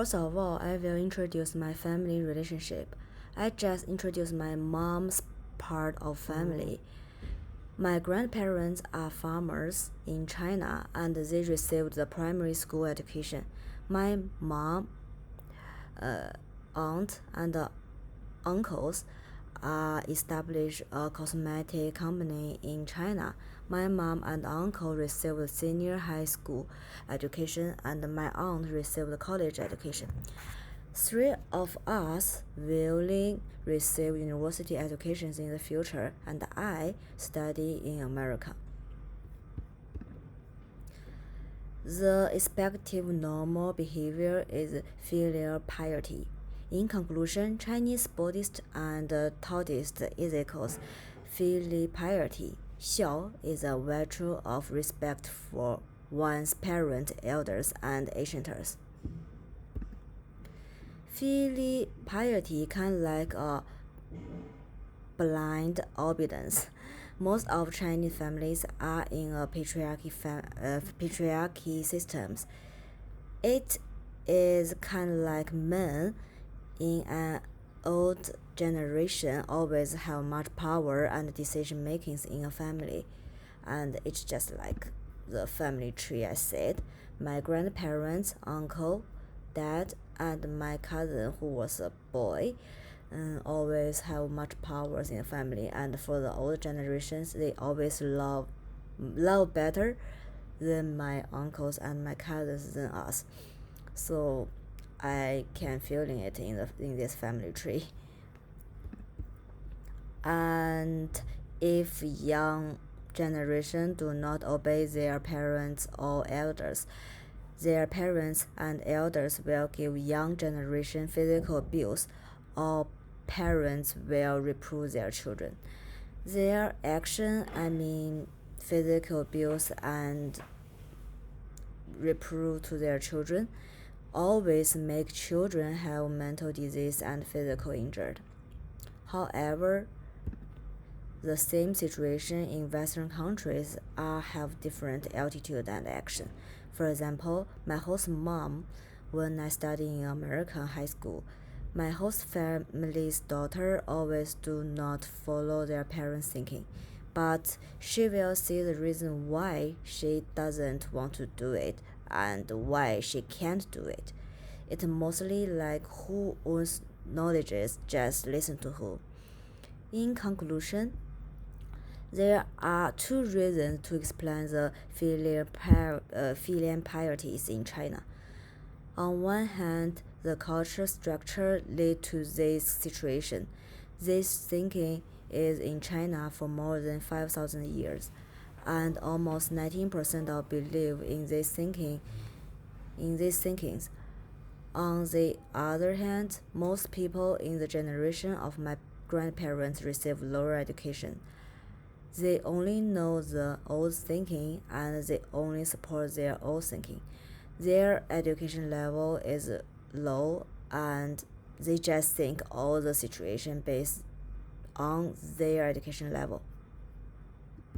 First of all, I will introduce my family relationship. I just introduced my mom's part of family. My grandparents are farmers in China and they received the primary school education. My mom, aunt, and uncles established a cosmetic company in China. My mom and uncle received senior high school education, and my aunt received college education. Three of us will receive university educations in the future, and I study in America. The expected normal behavior is filial piety. In conclusion, Chinese Buddhist and Taoist ethicals filial piety. Xiao is a virtue of respect for one's parents, elders, and ancients. Filial piety kind like a blind obedience. Most of Chinese families are in a patriarchy systems. It is kind like men in an old generation always have much power and decision makings in a family, and it's just like the family tree I said. My grandparents, uncle, dad, and my cousin who was a boy always have much powers in the family, and for the old generations they always love better than my uncles and my cousins than us. So I can feeling it in this family tree. And if young generation do not obey their parents or elders, their parents and elders will give young generation physical abuse, or parents will reprove their children. Their action, physical abuse and reprove to their children, always make children have mental disease and physical injured. However, the same situation in Western countries have different attitude and action. For example, my host mom, when I study in American high school, my host family's daughter always do not follow their parents' thinking, but she will see the reason why she doesn't want to do it and why she can't do it. It's mostly like who owns knowledge, just listen to who. In conclusion, there are two reasons to explain the filial pieties in China. On one hand, the cultural structure lead to this situation. This thinking is in China for more than 5,000 years, and almost 19% of believe in this thinking. In these thinkings. On the other hand, most people in the generation of my grandparents receive lower education. They only know the old thinking and they only support their old thinking. Their education level is low and they just think all the situation based on their education level.